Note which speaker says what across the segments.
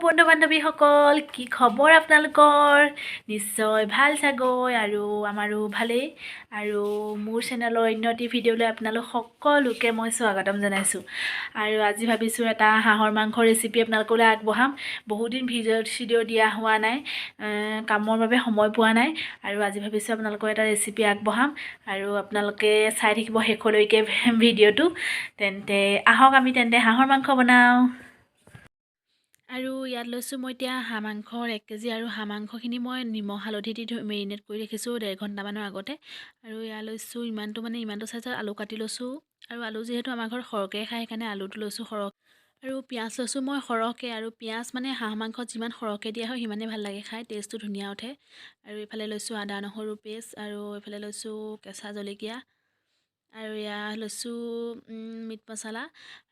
Speaker 1: বন্ধু বান্ধৱীসকল, কি খবৰ আপোনালোকৰ? নিশ্চয় ভাল চাগৈ আৰু আমাৰো ভালেই। আৰু মোৰ চেনেলৰ অন্য এটি ভিডিঅ'লৈ আপোনালোক সকলোকে মই স্বাগতম জনাইছোঁ। আৰু আজি ভাবিছোঁ এটা হাঁহৰ মাংস ৰেচিপি আপোনালোকলৈ আগবঢ়াম। বহুদিন ভিডিঅ' দিয়া হোৱা নাই, কামৰ বাবে সময় পোৱা নাই। আৰু আজি ভাবিছোঁ আপোনালোকৰ এটা ৰেচিপি আগবঢ়াম আৰু আপোনালোকে চাই থাকিব শেষলৈকে ভিডিঅ'টো। তেন্তে আহক আমি হাঁহৰ মাংস বনাওঁ। আৰু ইয়াত লৈছোঁ মই এতিয়া হাঁহ মাংসৰ 1 কেজি আৰু হাঁহ মাংসখিনি মই নিমখ হালধি দি মেৰিনেট কৰি ৰাখিছোঁ 1.5 ঘণ্টামানৰ আগতে। আৰু ইয়াত লৈছোঁ ইমানটো চাইজৰ আলু কাটি লৈছোঁ। আৰু আলু যিহেতু আমাৰ ঘৰত সৰহকৈ খায় সেইকাৰণে আলুটো লৈছোঁ সৰহ। আৰু পিঁয়াজ লৈছোঁ মই সৰহকৈ, আৰু পিঁয়াজ মানে হাঁহ মাংসত যিমান সৰহকৈ দিয়া হয় সিমানেই ভাল লাগে খাই, টেষ্টটো ধুনীয়া উঠে। আৰু এইফালে লৈছোঁ আদা নহৰু পেষ্ট, আৰু এইফালে লৈছোঁ কেঁচা জলকীয়া, আৰু ইয়াত লৈছোঁ মিট মছলা,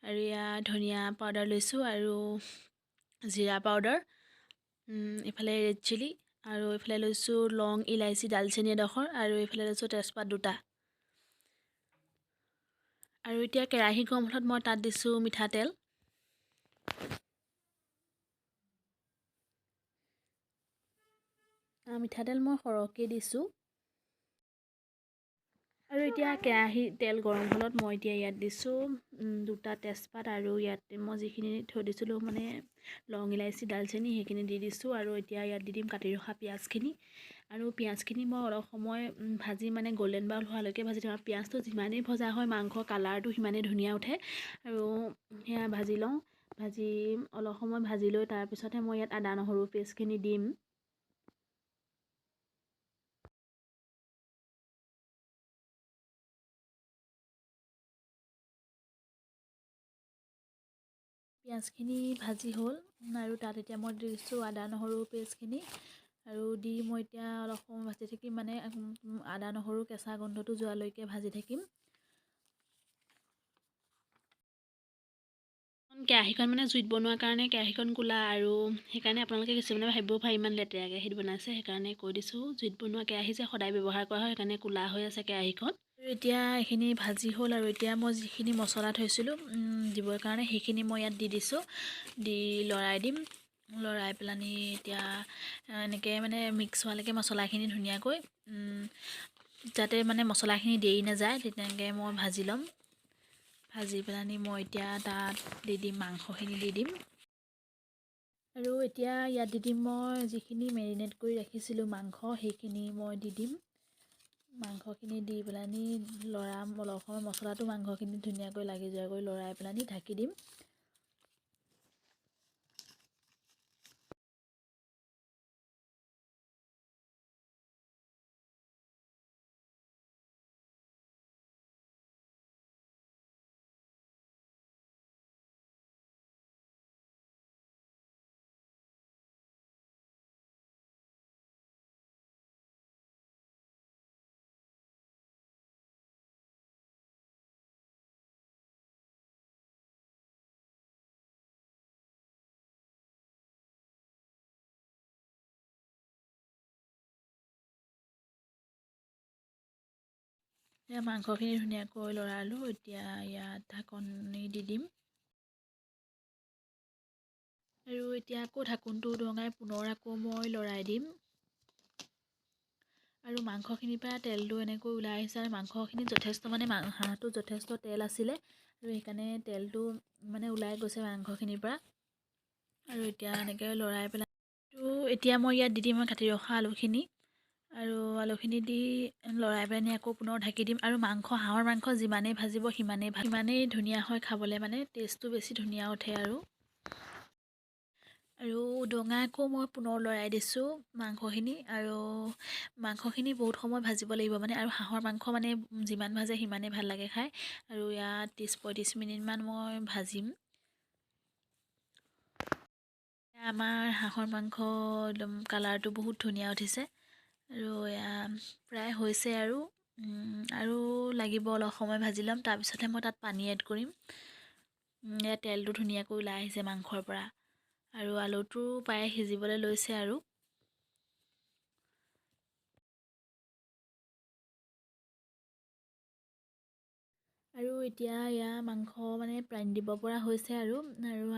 Speaker 1: আৰু ইয়াত ধনিয়া পাউডাৰ লৈছোঁ, আৰু জিৰা পাউডাৰ, এইফালে ৰেড চিলি, আৰু এইফালে লৈছোঁ লং ইলাইচি ডালচেনি এডোখৰ, আৰু এইফালে লৈছোঁ তেজপাত 2টা। আৰু এতিয়া কেৰাহী গৰম হ'লত মই তাত দিছোঁ মিঠাতেল। মিঠাতেল মই সৰহকৈ দিছোঁ। আৰু এতিয়া কেৰাহী তেল গৰম হ'লত মই এতিয়া ইয়াত দিছোঁ 2টা তেজপাত, আৰু ইয়াত মই যিখিনি থৈ দিছিলোঁ মানে লং ইলাইচি ডালচেনি সেইখিনি দি দিছোঁ। আৰু এতিয়া ইয়াত দি দিম কাটি ৰখা পিঁয়াজখিনি। আৰু পিঁয়াজখিনি মই অলপ সময় ভাজি মানে গল্ডেন ব্ৰাউন হোৱালৈকে ভাজি দিম। আৰু পিঁয়াজটো যিমানেই ভজা হয় মাংসৰ কালাৰটো সিমানেই ধুনীয়া উঠে। আৰু সেয়া ভাজি লওঁ, অলপ সময় ভাজি লৈ তাৰপিছতহে মই ইয়াত আদা নহৰু পেষ্টখিনি দিম। পিঁয়াজখিনি ভাজি হ'ল, আৰু তাত এতিয়া মই দিছোঁ আদা নহৰু পেষ্টখিনি। আৰু দি মই এতিয়া অলপ সময় ভাজি থাকিম, মানে আদা নহৰু কেঁচা গোন্ধটো যোৱালৈকে ভাজি থাকিম। কেৰাহীখন মানে জুইত বনোৱাৰ কাৰণে কেৰাহীখন ক'লা, আৰু সেইকাৰণে আপোনালোকে কিছুমানে ভাবিব পাৰে ইমান লেতেৰা কেৰাহীত বনাইছে, সেইকাৰণে কৈ দিছোঁ জুইত বনোৱা কেৰাহী যে সদায় ব্যৱহাৰ কৰা হয় সেইকাৰণে ক'লা হৈ আছে কেৰাহীখন। আৰু এতিয়া এইখিনি ভাজি হ'ল, আৰু এতিয়া মই যিখিনি মছলা থৈছিলোঁ দিবৰ কাৰণে সেইখিনি মই ইয়াত দি দিছোঁ। দি লৰাই দিম, লৰাই পেলানি এতিয়া এনেকৈ মানে মিক্স হোৱালৈকে মছলাখিনি ধুনীয়াকৈ, যাতে মানে মছলাখিনি দেৰি নাযায় তেনেকৈ মই ভাজি ল'ম। ভাজি পেলানি মই এতিয়া তাত দি দিম মাংসখিনি দি দিম। আৰু এতিয়া ইয়াত দি দিম মই যিখিনি মেৰিনেট কৰি ৰাখিছিলোঁ মাংস, সেইখিনি মই দি দিম। মাংসখিনি দি পেলানি লৰাম অলপ সময়, মছলাটো মাংসখিনি ধুনীয়াকৈ লাগি যোৱাকৈ লৰাই পেলানি ঢাকি দিম। এতিয়া মাংসখিনি ধুনীয়াকৈ লৰালোঁ, এতিয়া ইয়াত ঢাকনি দি দিম। আৰু এতিয়া আকৌ ঢাকোনটো উদঙাই পুনৰ আকৌ মই লৰাই দিম। আৰু মাংসখিনিৰ পৰা তেলটো এনেকৈ ওলাই আহিছে, আৰু মাংসখিনি যথেষ্ট মানে হাঁহটো যথেষ্ট তেল আছিলে, আৰু সেইকাৰণে তেলটো মানে ওলাই গৈছে মাংসখিনিৰ পৰা। আৰু এতিয়া এনেকৈ লৰাই পেলাই এতিয়া মই ইয়াত দি দিম কাটি ৰখা আলুখিনি। আৰু আলুখিনি দি লৰাই পেলাই আকৌ পুনৰ ঢাকি দিম। আৰু হাঁহৰ মাংস যিমানেই ভাজিব সিমানেই ধুনীয়া হয় খাবলৈ, মানে টেষ্টটো বেছি ধুনীয়া উঠে। আৰু উদঙাই আকৌ মই পুনৰ লৰাই দিছোঁ মাংসখিনি। আৰু মাংসখিনি বহুত সময় ভাজিব লাগিব মানে, আৰু হাঁহৰ মাংস মানে যিমান ভাজে সিমানেই ভাল লাগে খাই। আৰু ইয়াত 30-35 মিনিটমান মই ভাজিম। আমাৰ হাঁহৰ মাংস একদম কালাৰটো বহুত ধুনীয়া উঠিছে, আৰু এয়া প্ৰায় হৈছে। আৰু লাগিব অলপ সময় ভাজি ল'ম, তাৰপিছতহে মই তাত পানী এড কৰিম। ইয়াত তেলটো ধুনীয়াকৈ ওলাই আহিছে মাংসৰ পৰা, আৰু আলুটো প্ৰায় সিজিবলৈ লৈছে। আৰু আৰু এতিয়া এয়া মাংস মানে প্ৰাণ দিব পৰা হৈছে আৰু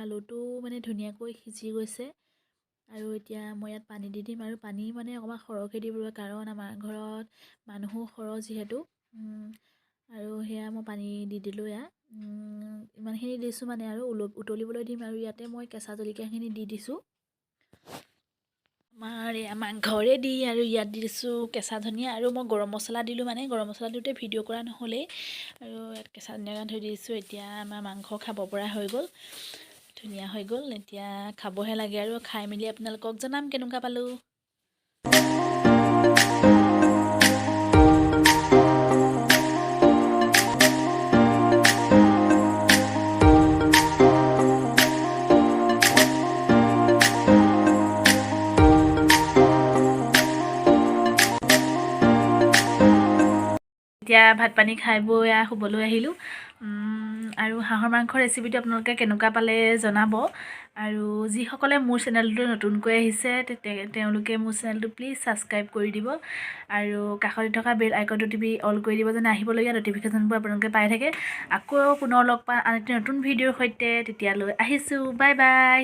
Speaker 1: আলুটো মানে ধুনীয়াকৈ সিজি গৈছে। আৰু এতিয়া মই ইয়াত পানী দি দিম আৰু পানী মানে অকণমান সৰহকৈ দিব লাগিব, কাৰণ আমাৰ ঘৰত মানুহো সৰহ যিহেতু। আৰু সেয়া মই পানী দি দিলোঁ। ইমানখিনি দিছোঁ মানে আৰু উতলিবলৈ দিম। আৰু ইয়াতে মই কেঁচা জলকীয়াখিনি দি দিছোঁ। আমাৰ এয়া মাংসৰে দি আৰু ইয়াত দি দিছোঁ কেঁচা ধনিয়া, আৰু মই গৰম মছলা দিলোঁ, মানে গৰম মছলা দিওঁতে ভিডিঅ' কৰা নহ'লেই। আৰু ইয়াত কেঁচা ধনিয়া থৈ দিছোঁ। এতিয়া আমাৰ মাংস খাব পৰা হৈ গ'ল, ধুনীয়া হৈ গ'ল। এতিয়া খাবহে লাগে আৰু খাই মেলি আপোনালোকক জনাম কেনেকুৱা পালোঁ। এতিয়া ভাত পানী খাই বৈ শুবলৈ আহিলোঁ। আৰু হাঁহৰ মাংসৰ ৰেচিপিটো আপোনালোকে কেনেকুৱা পালে জনাব। আৰু যিসকলে মোৰ চেনেলটো নতুনকৈ আহিছে তেওঁলোকে মোৰ চেনেলটো প্লিজ ছাবস্ক্ৰাইব কৰি দিব, আৰু কাষতে থকা বেল আইকনটো টিপি অল কৰি দিব, যেনে আহিবলগীয়া ন'টিফিকেশ্যনবোৰ আপোনালোকে পাই থাকে। আকৌ পুনৰ লগ পাম আন এটি নতুন ভিডিঅ'ৰ সৈতে। তেতিয়ালৈ আহিছোঁ, বাই বাই।